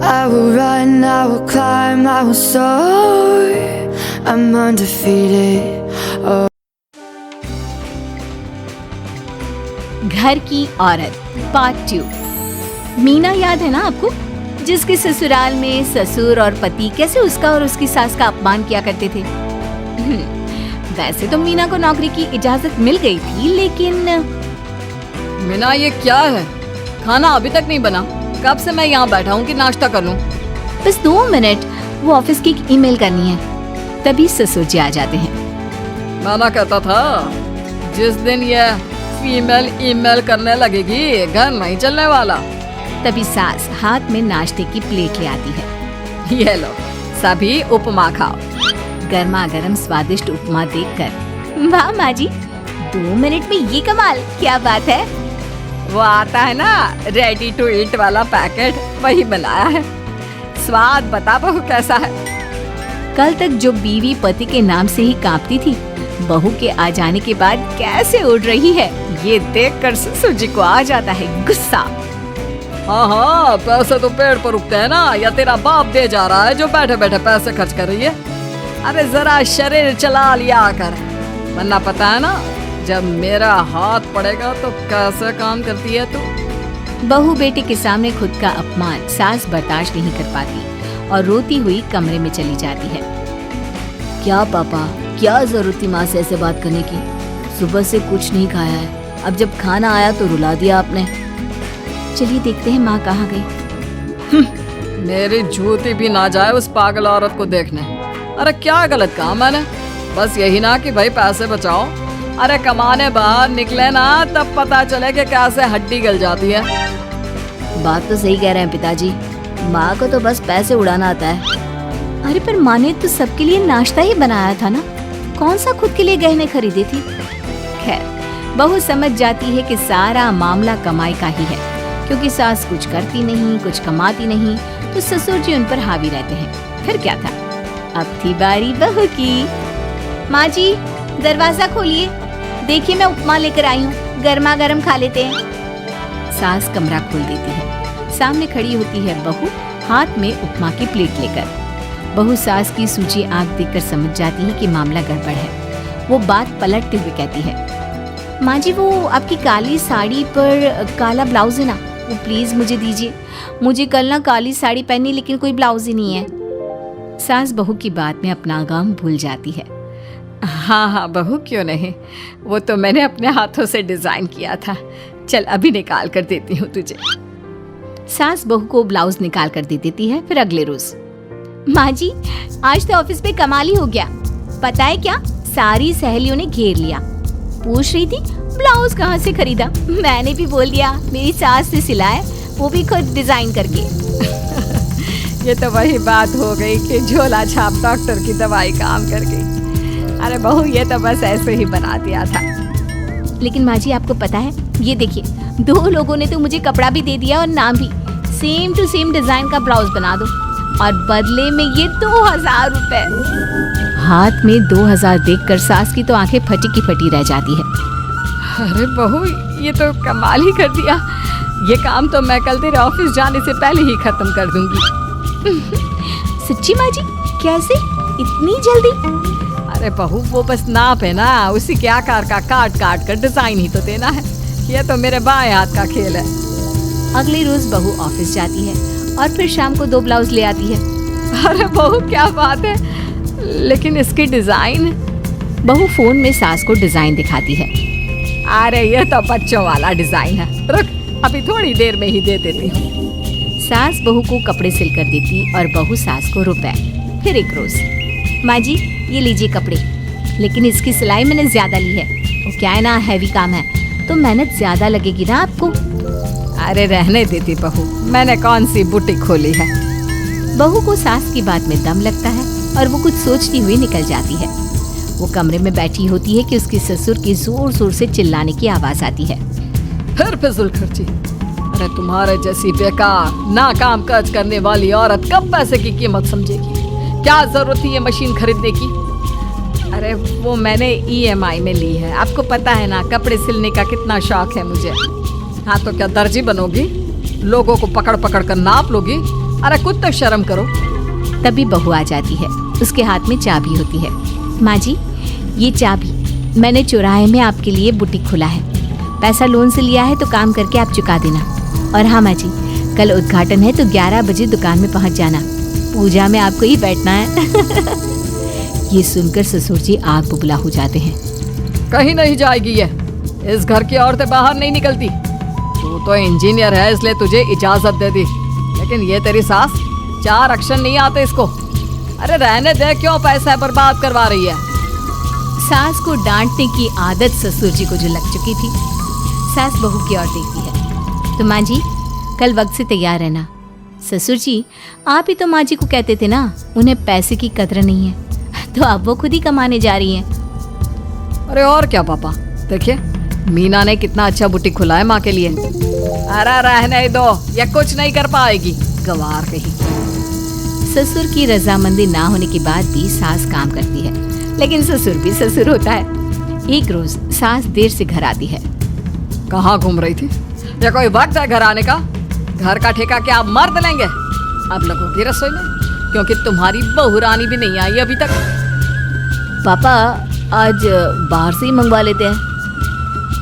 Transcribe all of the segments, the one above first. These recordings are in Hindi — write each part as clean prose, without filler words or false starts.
I will run, I will climb, I will soar. I'm undefeated. Oh. घर की औरत पार्ट 2। मीना याद है ना आपको, जिसके ससुराल में ससुर और पति कैसे उसका और उसकी सास का अपमान किया करते थे। वैसे तो मीना को नौकरी की इजाजत मिल गई थी, लेकिन मीना ये क्या है? खाना अभी तक नहीं बना। कब से मैं यहाँ बैठा हूँ कि नाश्ता कर लूँ। बस 2 मिनट, वो ऑफिस की एक ईमेल करनी है। तभी ससुर जी आ जाते हैं। मैंने कहता था जिस दिन ये फीमेल ईमेल करने लगेगी घर नहीं चलने वाला। तभी सास हाथ में नाश्ते की प्लेट ले आती है। ये लो, सभी उपमा खाओ। गर्मा गर्म स्वादिष्ट उपमा देखकर वाह माँ जी, 2 मिनट में ये कमाल, क्या बात है। वो आता है ना रेडी टू ईट वाला पैकेट, वही बनाया है। स्वाद बता बहू कैसा है। कल तक जो बीवी पति के नाम से ही कांपती थी, बहू के आ जाने के बाद कैसे उड़ रही है, ये देखकर ससुर जी को आ जाता है गुस्सा। हाँ, पैसे तो पेड़ पर उगते हैं ना, या तेरा बाप दे जा रहा है जो बैठे बैठे पैसे खर्च कर रही है। अरे जरा शरीर चला लिया कर, वरना पता है ना जब मेरा हाथ पड़ेगा तो कैसे काम करती है तू। बहू बेटे के सामने खुद का अपमान सास बर्दाश्त नहीं कर पाती और रोती हुई कमरे में चली जाती है। क्या पापा, क्या जरूरत थी माँ से ऐसे बात करने की? सुबह से कुछ नहीं खाया है, अब जब खाना आया तो रुला दिया आपने। चलिए देखते हैं माँ कहाँ गई। मेरी जूती भी ना जाए उस पागल औरत को देखने। अरे क्या गलत काम मैंने? बस यही ना कि भाई पैसे बचाओ। अरे कमाने बाहर निकले ना तब पता चले कि कैसे हड्डी गल जाती है। बात तो सही कह रहे हैं पिताजी, माँ को तो बस पैसे उड़ाना आता है। अरे पर माँ ने तो सबके लिए नाश्ता ही बनाया था ना, कौन सा खुद के लिए गहने खरीदी थी। खैर, बहू समझ जाती है कि सारा मामला कमाई का ही है, क्योंकि सास कुछ करती नहीं, कुछ कमाती नहीं, तो ससुर जी उन पर हावी रहते हैं। फिर क्या था, अब थी बारी बहू की। माँ जी दरवाजा खोलिए, देखिए मैं उपमा लेकर आई हूँ, गर्मा गर्म खा लेते हैं। सास कमरा खोल देती है। सामने खड़ी होती है बहू, हाथ में उपमा की प्लेट लेकर। बहू सास की सूजी आंख देखकर समझ जाती है कि मामला गड़बड़ है। वो बात पलटते हुए कहती है, माँ जी वो आपकी काली साड़ी पर काला ब्लाउज है ना, वो प्लीज मुझे दीजिए। मुझे कल ना काली साड़ी पहनी, लेकिन कोई ब्लाउज ही नहीं है। सास बहू की बात में अपना गम भूल जाती है। हाँ बहू, क्यों नहीं, वो तो मैंने अपने हाथों से डिजाइन किया था। चल अभी निकाल कर देती हूँ तुझे। सास बहू को ब्लाउज निकाल कर दे देती है। फिर अगले रोज, माँ जी आज तो ऑफिस पे कमाल ही हो गया, पता है क्या, सारी सहेलियों ने घेर लिया, पूछ रही थी ब्लाउज कहाँ से खरीदा। मैंने भी बोल दिया मेरी सास से सिलाए, वो भी खुद डिजाइन करके। ये तो वही बात हो गई कि झोला छाप डॉक्टर की दवाई काम कर गई। अरे बहू, ये तो बस ऐसे ही बना दिया था। लेकिन माँ जी आपको पता है, ये देखिए 2 लोगों ने तो मुझे कपड़ा भी दे दिया और नाम भी, सेम टू सेम डिजाइन का ब्लाउज बना दो, और बदले में ये 2000 रुपए। हाथ में 2000 देखकर सास की तो आंखें फटी की फटी रह जाती है। अरे बहू, ये तो कमाल ही कर दिया। ये काम तो मैं कल तेरे ऑफिस जाने से पहले ही खत्म कर दूंगी। सच्ची माँ जी, कैसे इतनी जल्दी? अरे बहू, वो बस नाप है ना, उसी के आकार का काट काट कर डिजाइन ही तो देना है। ये तो मेरे बाएं हाथ का खेल है। अगले रोज बहू ऑफिस जाती है और फिर शाम को 2 ब्लाउज ले आती है। अरे बहू क्या बात है, लेकिन इसकी डिजाइन। बहू फोन में सास को डिजाइन दिखाती है। अरे ये तो बच्चों वाला डिजाइन है, रुक अभी थोड़ी देर में ही दे देती हूँ। सास बहू को कपड़े सिल कर देती और बहू सास को रुपए। फिर एक रोज, माँ जी ये लीजिए कपड़े, लेकिन इसकी सिलाई मैंने ज्यादा ली है, वो क्या है ना हैवी काम है, तो मेहनत ज्यादा लगेगी ना आपको। अरे रहने देती बहू, मैंने कौन सी बुटीक खोली है। बहू को सास की बात में दम लगता है और वो कुछ सोचती हुई निकल जाती है। वो कमरे में बैठी होती है कि उसके ससुर की जोर जोर से चिल्लाने की आवाज आती है। फिर फिजूल खर्ची। अरे तुम्हारे जैसी बेकार नाकाम काज करने वाली औरत कब पैसे की कीमत समझेगी। क्या जरूरत थी ये मशीन खरीदने की। अरे वो मैंने EMI में ली है, आपको पता है ना कपड़े सिलने का कितना शौक है मुझे। हाँ तो क्या दर्जी बनोगी, लोगों को पकड़ पकड़ कर नाप लोगी, अरे कुछ तो शर्म करो। तभी बहू आ जाती है, उसके हाथ में चाबी होती है। माँ जी, ये चाबी मैंने चौराहे में आपके लिए बुटीक खोला है। पैसा लोन से लिया है तो काम करके आप चुका देना। और हाँ माँ जी, कल उद्घाटन है तो 11 बजे दुकान में पहुँच जाना। पूजा में आपको ही बैठना है। ये सुनकर ससुर जी आग बुबला हो जाते हैं। कहीं नहीं जाएगी ये, इस घर की औरतें बाहर नहीं निकलती। तू तो इंजीनियर है इसलिए तुझे इजाजत दे दी, लेकिन ये तेरी सास 4 अक्षर नहीं आते इसको। अरे रहने दे, क्यों पैसा बर्बाद करवा रही है। सास को डांटने की आदत ससुर जी को जो लग चुकी थी। सास बहू की ओर देखती है। तो माँ जी, कल वक्त से तैयार रहना। ससुर जी, आप ही तो माँ जी को कहते थे ना उन्हें पैसे की कदर नहीं है, तो अब वो खुद ही कमाने जा रही हैं। अरे और क्या पापा, देखिए मीना ने कितना अच्छा बुटीक खुला है माँ के लिए। अरे रहने दो, ये कुछ नहीं कर पाएगी, गवार कहीं। ससुर की रजामंदी ना होने के बाद भी सास काम करती है, लेकिन ससुर भी ससुर होता है। एक रोज सास देर से घर आती है। कहाँ घूम रही थी? या कोई वक्त है घर आने का? घर का ठेका क्या आप मर्द लेंगे आप लोगों की रसोई में? क्योंकि तुम्हारी बहू रानी भी नहीं आई अभी तक। पापा, आज बाहर से ही मंगवा लेते हैं।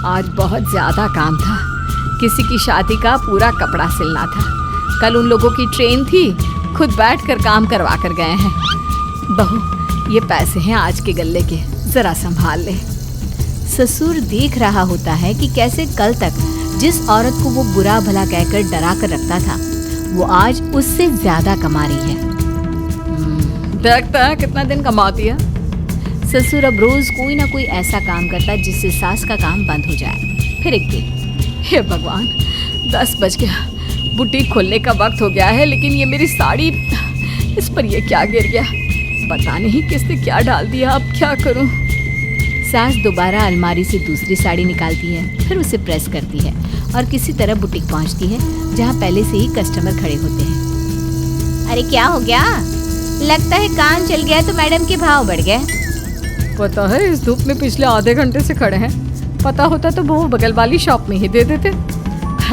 आज बहुत ज्यादा काम था, किसी की शादी का पूरा कपड़ा सिलना था। कल उन लोगों की ट्रेन थी, खुद बैठकर काम करवा कर गए हैं। बहू, ये पैसे हैं आज के गल्ले के, जरा संभाल ले। ससुर देख रहा होता है कि कैसे कल तक जिस औरत को वो बुरा भला कहकर डरा कर रखता था, वो आज उससे ज्यादा कमा रही है। देखता है कितना दिन कमाती है। ससुर अब रोज कोई ना कोई ऐसा काम करता जिससे सास का काम बंद हो जाए। फिर एक दिन, हे भगवान, 10 बज गया, बुटीक खोलने का वक्त हो गया है, लेकिन ये मेरी साड़ी, इस पर ये क्या गिर गया? पता नहीं किसने क्या डाल दिया, अब क्या करूं? सास दोबारा अलमारी से दूसरी साड़ी निकालती है, फिर उसे प्रेस करती है और किसी तरह बुटीक पहुंचती है, जहां पहले से ही कस्टमर खड़े होते हैं। अरे क्या हो गया? लगता है काम चल गया तो मैडम के भाव बढ़ गए। पता है, इस धूप में पिछले आधे घंटे से खड़े हैं। पता होता तो वो बगल वाली शॉप में ही दे देते।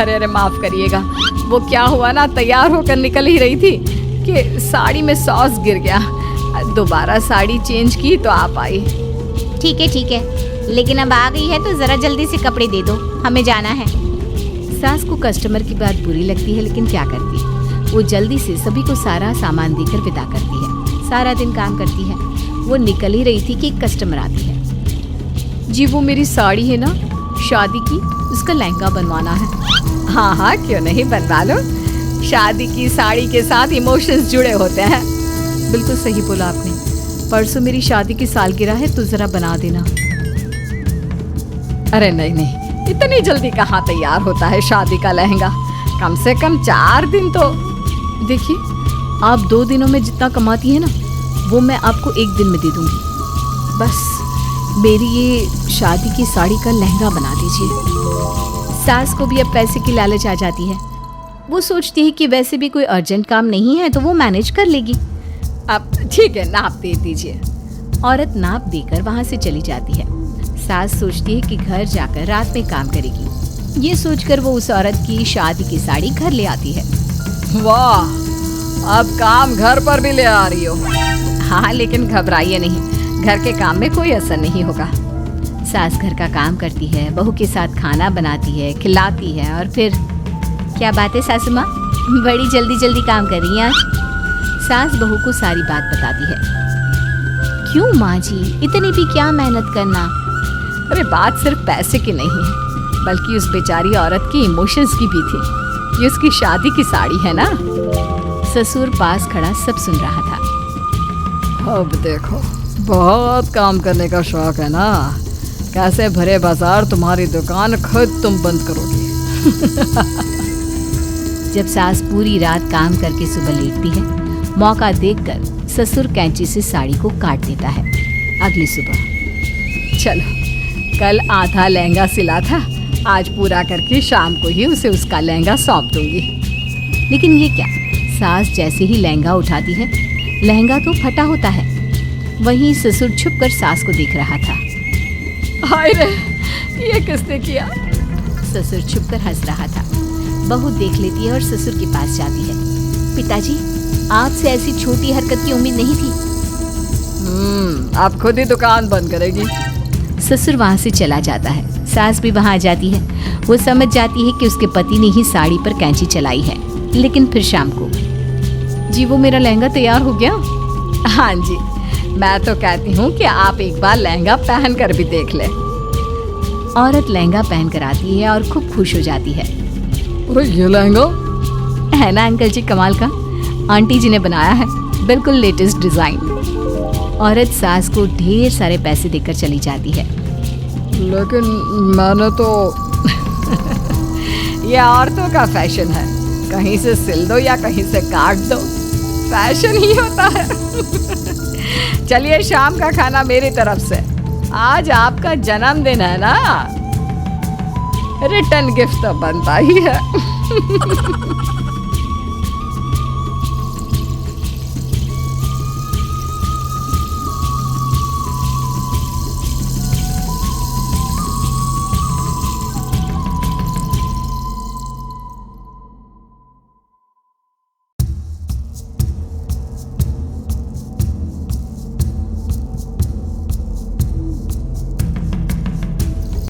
अरे अरे माफ करिएगा, वो क्या हुआ ना, तैयार होकर निकल ही रही थी कि साड़ी में सॉस गिर गया। दोबारा साड़ी चेंज की तो आप आई। ठीक है, लेकिन अब आ गई है तो जरा जल्दी से कपड़े दे दो, हमें जाना है। सास को कस्टमर की बात बुरी लगती है, लेकिन क्या करती। वो जल्दी से सभी को सारा सामान देकर विदा करती है। सारा दिन काम करती है। वो निकल ही रही थी कि एक कस्टमर आती है। जी, वो मेरी साड़ी है ना शादी की, उसका लहंगा बनवाना है। हाँ, क्यों नहीं, बनवा लो। शादी की साड़ी के साथ इमोशंस जुड़े होते हैं। बिल्कुल सही बोला आपने। परसों मेरी शादी की सालगिरह है तो जरा बना देना। अरे नहीं, इतनी जल्दी कहाँ तैयार होता है शादी का लहंगा? कम से कम 4 दिन तो। देखिए, आप 2 दिनों में जितना कमाती है ना, वो मैं आपको 1 दिन में दे दूंगी। बस मेरी ये शादी की साड़ी का लहंगा बना दीजिए। सास को भी अब पैसे की लालच आ जाती है। वो सोचती है कि वैसे भी कोई अर्जेंट काम नहीं है तो वो मैनेज कर लेगी। अब ठीक है, नाप दे दीजिए। औरत नाप देकर वहाँ से चली जाती है। सास सोचती है कि घर जाकर रात में काम करेगी। ये सोचकर वो उस औरत की शादी की साड़ी घर ले आती है। वाह, अब काम घर पर भी ले आ रही हो। हाँ, लेकिन घबराइए नहीं, घर के काम में कोई असर नहीं होगा। सास घर का काम करती है, बहू के साथ खाना बनाती है, खिलाती है और फिर क्या बात है सासू माँ, बड़ी जल्दी जल्दी काम कर रही हैं आज। सास बहू को सारी बात बताती है। क्यों माँ जी, इतनी भी क्या मेहनत करना? अरे बात सिर्फ पैसे की नहीं है, बल्कि उस बेचारी औरत की इमोशंस की भी थी। ये उसकी शादी की साड़ी है ना। ससुर पास खड़ा सब सुन रहा था। अब देखो, बहुत काम करने का शौक है ना, कैसे भरे बाजार तुम्हारी दुकान खुद तुम बंद करोगी। जब सास पूरी रात काम करके सुबह लेटती है, मौका देखकर ससुर कैंची से साड़ी को काट देता है। अगली सुबह, चलो, कल आधा लहंगा सिला था, आज पूरा करके शाम को ही उसे उसका लहंगा सौंप दूंगी। लेकिन ये क्या, सास जैसे ही लहंगा उठाती है, लहंगा तो फटा होता है। वहीं ससुर छुपकर सास को देख रहा था। हाय रे, ये किसने किया? ससुर छुपकर हंस रहा था। बहू देख लेती है और ससुर के पास जाती है। पिताजी, आपसे ऐसी छोटी हरकत की उम्मीद नहीं थी। आप खुद ही दुकान बंद करेगी। ससुर वहाँ से चला जाता है। सास भी वहाँ आ जाती है। वो समझ जाती है कि उसके पति ने ही साड़ी पर कैंची चलाई है। लेकिन फिर शाम को, जी वो मेरा लहंगा तैयार हो गया। हाँ जी, मैं तो कहती हूँ कि आप एक बार लहंगा पहन कर भी देख ले। औरत लहंगा पहन कर आती है और खूब खुश हो जाती है। अरे ये लहंगा है ना अंकल जी कमाल का, आंटी जी ने बनाया है, बिल्कुल लेटेस्ट डिजाइन। औरत सास को ढेर सारे पैसे देकर चली जाती है। लेकिन मैंने तो ये औरतों का फैशन है, कहीं से सिल दो या कहीं से काट दो, फैशन ही होता है। चलिए शाम का खाना मेरी तरफ से। आज आपका जन्मदिन है ना, रिटर्न गिफ्ट तो बनता ही है।